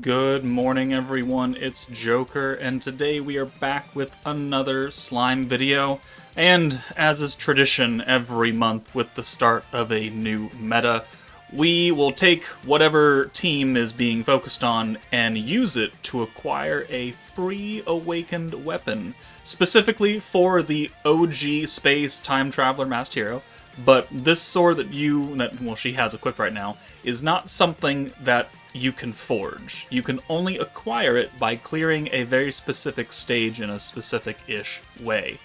Good morning, everyone. It's Joker, and today we are back with another slime video. And as is tradition every month with the start of a new meta, we will take whatever team is being focused on and use it to acquire a free awakened weapon, specifically for the OG Space Time Traveler Masked Hero. But this sword that she has equipped right now, is not something that you can forge. You can only acquire it by clearing a very specific stage in a specific-ish way.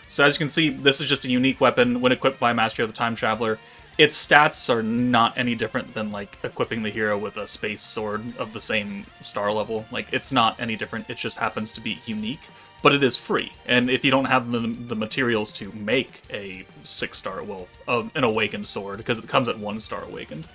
So as you can see, this is just a unique weapon when equipped by Master of the Time Traveler. Its stats are not any different than, like, equipping the hero with a space sword of the same star level. Like, it's not any different, it just happens to be unique. But it is free, and if you don't have the materials to make a 6-star, an awakened sword, because it comes at 1-star awakened,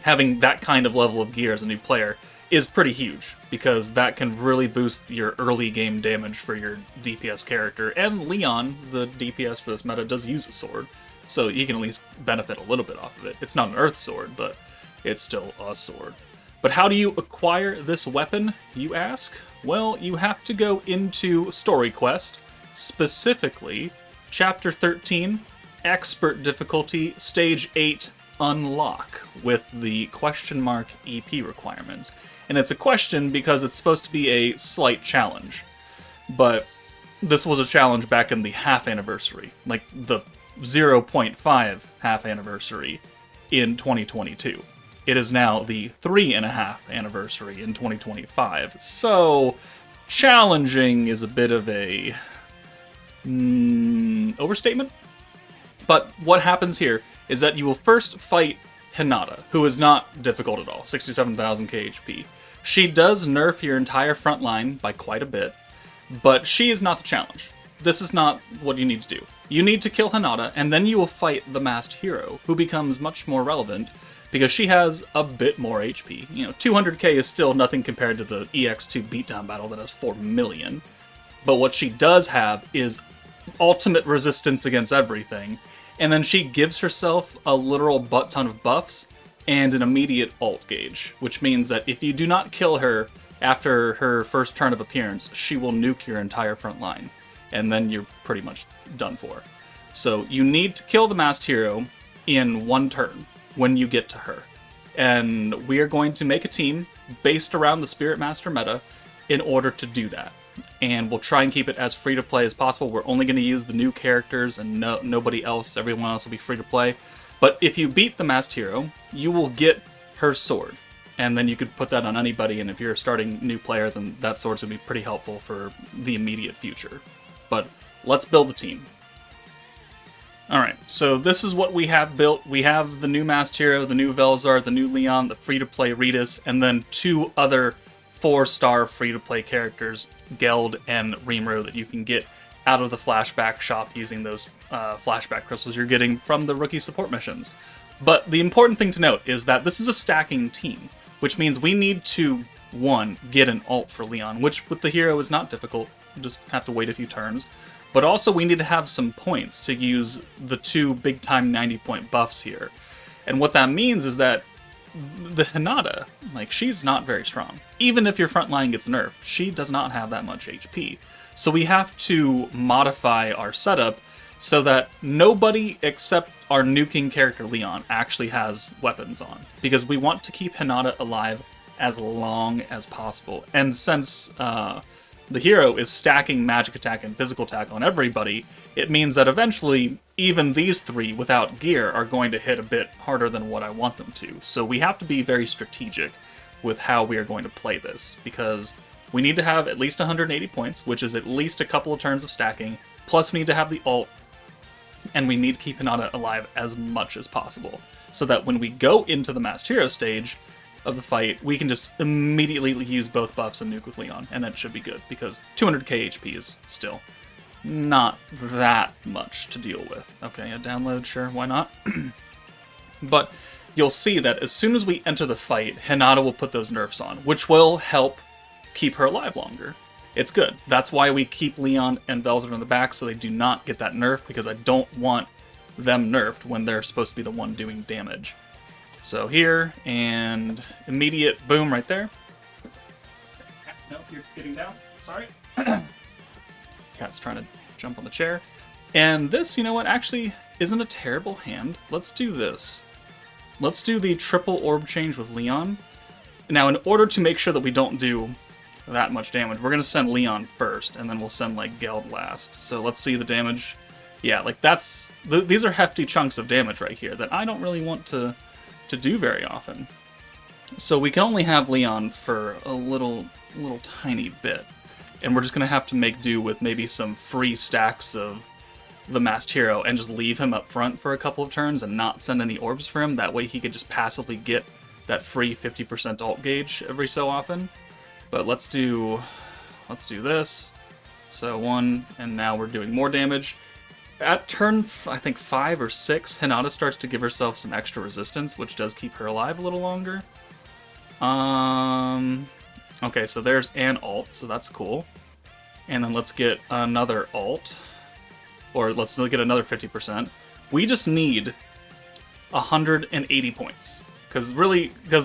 having that kind of level of gear as a new player is pretty huge, because that can really boost your early game damage for your DPS character, and Leon, the DPS for this meta, does use a sword, so you can at least benefit a little bit off of it. It's not an earth sword, but it's still a sword. But how do you acquire this weapon, you ask? Well, you have to go into Story Quest, specifically Chapter 13, Expert Difficulty, Stage 8, Unlock, with the question mark EP requirements. And it's a question because it's supposed to be a slight challenge. But this was a challenge back in the half anniversary, like the 0.5 half anniversary in 2022. It is now the 3.5 anniversary in 2025, so challenging is a bit of a overstatement. But what happens here is that you will first fight Hinata, who is not difficult at all, 67,000 KHP. She does nerf your entire front line by quite a bit, but she is not the challenge. This is not what you need to do. You need to kill Hinata, and then you will fight the Masked Hero, who becomes much more relevant, because she has a bit more HP. 200k is still nothing compared to the EX2 beatdown battle that has 4 million. But what she does have is ultimate resistance against everything, and then she gives herself a literal butt ton of buffs and an immediate ult gauge, which means that if you do not kill her after her first turn of appearance, she will nuke your entire front line, and then you're pretty much done for. So you need to kill the Masked Hero in one turn when you get to her. And we are going to make a team based around the Spirit Master meta in order to do that. And we'll try and keep it as free to play as possible. We're only going to use the new characters and nobody else. Everyone else will be free to play. But if you beat the Masked Hero, you will get her sword. And then you could put that on anybody, and if you're a starting new player, then that sword's going to be pretty helpful for the immediate future. But let's build the team. Alright, so this is what we have built. We have the new Masked Hero, the new Velzar, the new Leon, the free-to-play Ritas, and then 2 other 4-star free-to-play characters, Geld and Rimuru, that you can get out of the flashback shop using those flashback crystals you're getting from the rookie support missions. But the important thing to note is that this is a stacking team, which means we need to, 1, get an ult for Leon, which with the hero is not difficult. You just have to wait a few turns. But also we need to have some points to use the 2 big-time 90-point buffs here. And what that means is that the Hinata, she's not very strong. Even if your front line gets nerfed, she does not have that much HP. So we have to modify our setup so that nobody except our nuking character Leon actually has weapons on. Because we want to keep Hinata alive as long as possible. And since the hero is stacking magic attack and physical attack on everybody, it means that eventually even these 3 without gear are going to hit a bit harder than what I want them to. So we have to be very strategic with how we are going to play this, because we need to have at least 180 points, which is at least a couple of turns of stacking, plus we need to have the ult, and we need to keep Hinata alive as much as possible, so that when we go into the Masked Hero stage of the fight, we can just immediately use both buffs and nuke with Leon, and that should be good, because 200k HP is still not that much to deal with. Okay, a download, sure, why not? But you'll see that as soon as we enter the fight, Hinata will put those nerfs on, which will help keep her alive longer. It's good. That's why we keep Leon and Velzar in the back, so they do not get that nerf, because I don't want them nerfed when they're supposed to be the one doing damage. So here, and immediate boom right there. Nope, you're getting down. Sorry. Cat's trying to jump on the chair. And this, you know what, actually isn't a terrible hand. Let's do this. Let's do the triple orb change with Leon. Now, in order to make sure that we don't do that much damage, we're going to send Leon first, and then we'll send, like, Geld last. So let's see the damage. Yeah, like, that's... these are hefty chunks of damage right here that I don't really want to do very often. So we can only have Leon for a little tiny bit. And we're just going to have to make do with maybe some free stacks of the Masked Hero and just leave him up front for a couple of turns and not send any orbs for him. That way he could just passively get that free 50% alt gauge every so often. But let's do this. So 1, and now we're doing more damage. At turn, I think 5 or 6, Hinata starts to give herself some extra resistance, which does keep her alive a little longer. Okay, so there's an alt, so that's cool. And then let's get another alt. Or let's get another 50%. We just need 180 points. Because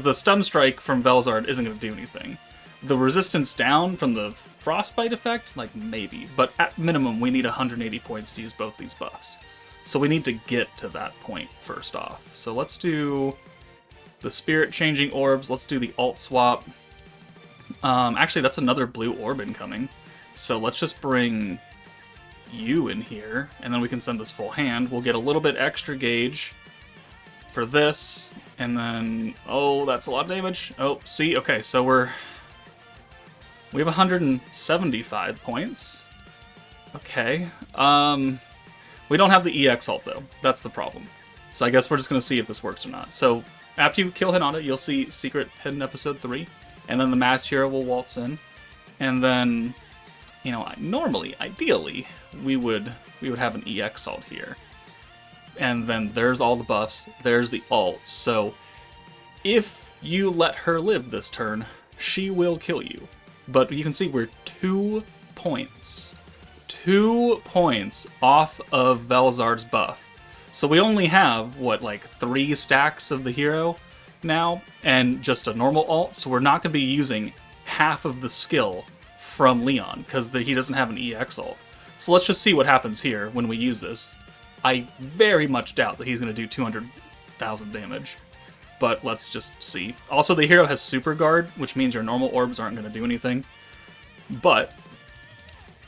the stun strike from Velzard isn't going to do anything. The resistance down from the frostbite effect, like maybe. But at minimum, we need 180 points to use both these buffs. So we need to get to that point first off. So let's do the spirit changing orbs. Let's do the alt swap. Actually, that's another blue orb incoming. So let's just bring you in here, and then we can send this full hand. We'll get a little bit extra gauge for this, and then... oh, that's a lot of damage. Oh, see? Okay, so we have 175 points. Okay. We don't have the EX ult, though. That's the problem. So I guess we're just going to see if this works or not. So after you kill Hinata, you'll see Secret Hidden Episode 3, and then the Masked Hero will waltz in, and then, you know, normally, ideally, we would have an EX ult here. And then there's all the buffs, there's the ult. So if you let her live this turn, she will kill you. But you can see we're 2 points. 2 points off of Velzard's buff. So we only have, what, like 3 stacks of the hero now, and just a normal ult, so we're not going to be using half of the skill from Leon, because he doesn't have an EX ult. So let's just see what happens here when we use this. I very much doubt that he's going to do 200,000 damage, but let's just see. Also, the hero has Super Guard, which means your normal orbs aren't going to do anything. But,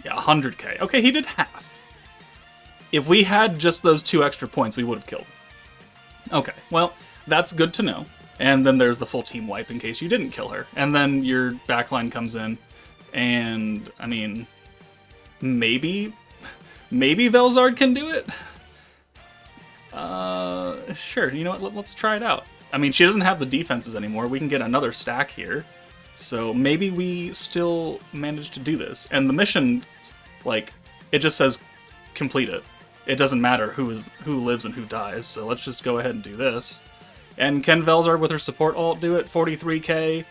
yeah, 100k. Okay, he did half. If we had just those 2 extra points, we would have killed. Okay, well, that's good to know. And then there's the full team wipe in case you didn't kill her. And then your backline comes in, and, I mean, maybe Velzard can do it? Sure, you know what, let's try it out. I mean, she doesn't have the defenses anymore. We can get another stack here. So maybe we still manage to do this. And the mission, like, it just says complete it. It doesn't matter who lives and who dies, so let's just go ahead and do this. And can Velzard with her support ult do it? 43k,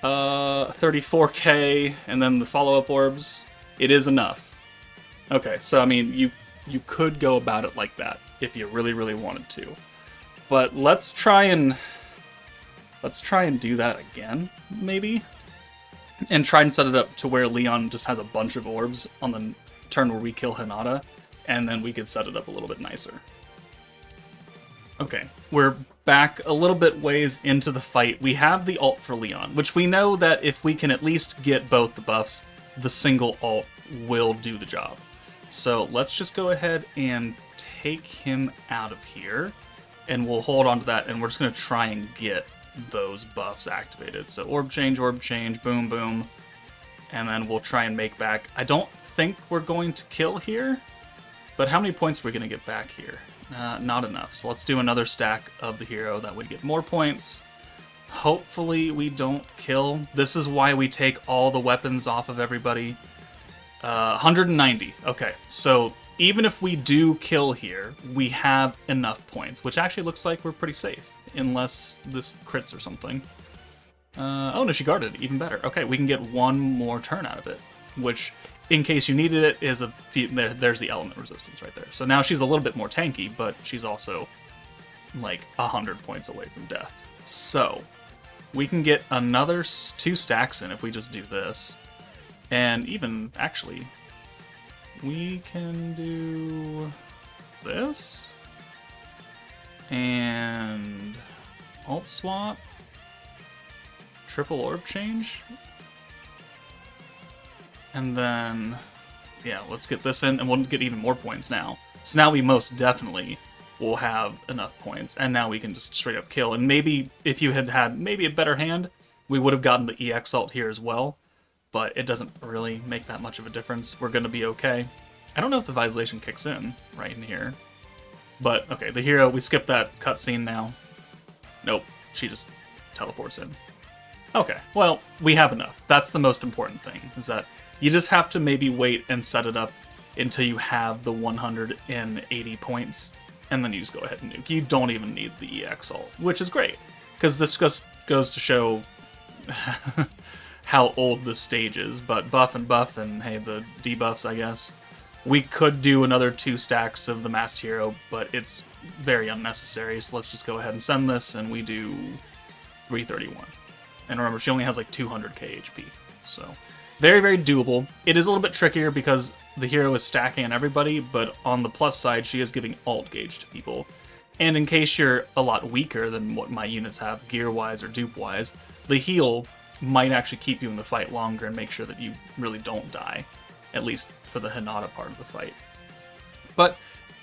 34k, and then the follow-up orbs. It is enough. Okay, so I mean, you could go about it like that if you really, really wanted to. But let's try and do that again, maybe? And try and set it up to where Leon just has a bunch of orbs on the turn where we kill Hinata, and then we could set it up a little bit nicer. Okay, we're back a little bit ways into the fight. We have the ult for Leon, which we know that if we can at least get both the buffs, the single ult will do the job. So let's just go ahead and take him out of here, and we'll hold on to that, and we're just going to try and get those buffs activated. So orb change, boom, boom, and then we'll try and make back. I don't think we're going to kill here, but how many points are we going to get back here? Not enough. So let's do another stack of the hero. That would get more points. Hopefully we don't kill. This is why we take all the weapons off of everybody. 190. Okay, so even if we do kill here, we have enough points, which actually looks like we're pretty safe, unless this crits or something. Oh no, she guarded it. Even better. Okay, we can get one more turn out of it, which, in case you needed it, is there's the element resistance right there. So now she's a little bit more tanky, but she's also like 100 points away from death. So we can get another 2 stacks in if we just do this. And even, actually, we can do this. And alt swap. Triple orb change. And then, yeah, let's get this in, and we'll get even more points now. So now we most definitely will have enough points, and now we can just straight up kill. And maybe if you had had maybe a better hand, we would have gotten the EX ult here as well, but it doesn't really make that much of a difference. We're going to be okay. I don't know if the Visolation kicks in right in here, but okay, the hero, we skip that cutscene now. Nope, she just teleports in. Okay, well, we have enough. That's the most important thing, is that you just have to maybe wait and set it up until you have the 180 points, and then you just go ahead and nuke. You don't even need the EX ult, which is great, because this goes to show how old this stage is, but buff, and hey, the debuffs, I guess. We could do another 2 stacks of the Masked Hero, but it's very unnecessary, so let's just go ahead and send this, and we do 331. And remember, she only has like 200k HP, so very, very doable. It is a little bit trickier because the hero is stacking on everybody, but on the plus side, she is giving alt gauge to people. And in case you're a lot weaker than what my units have, gear-wise or dupe-wise, the heal might actually keep you in the fight longer and make sure that you really don't die, at least for the Hinata part of the fight. But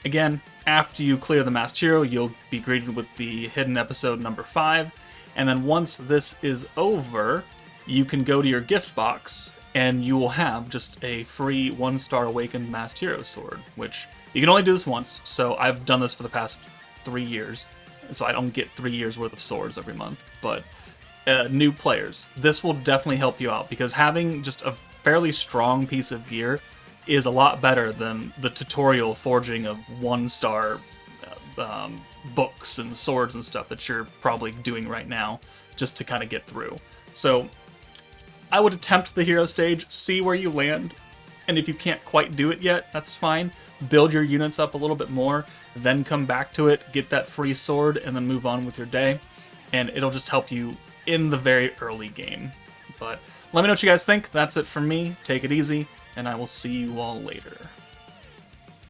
again, after you clear the Masked Hero, you'll be greeted with the hidden episode number 5, and then once this is over, you can go to your gift box, and you will have just a free 1-star Awakened Masked Hero sword, which you can only do this once, so I've done this for the past 3 years, so I don't get 3 years worth of swords every month, but new players, this will definitely help you out, because having just a fairly strong piece of gear is a lot better than the tutorial forging of 1-star books and swords and stuff that you're probably doing right now just to kind of get through. So I would attempt the hero stage, see where you land, and if you can't quite do it yet, that's fine. Build your units up a little bit more, then come back to it, get that free sword, and then move on with your day, and it'll just help you in the very early game. But let me know what you guys think. That's it from me. Take it easy, and I will see you all later.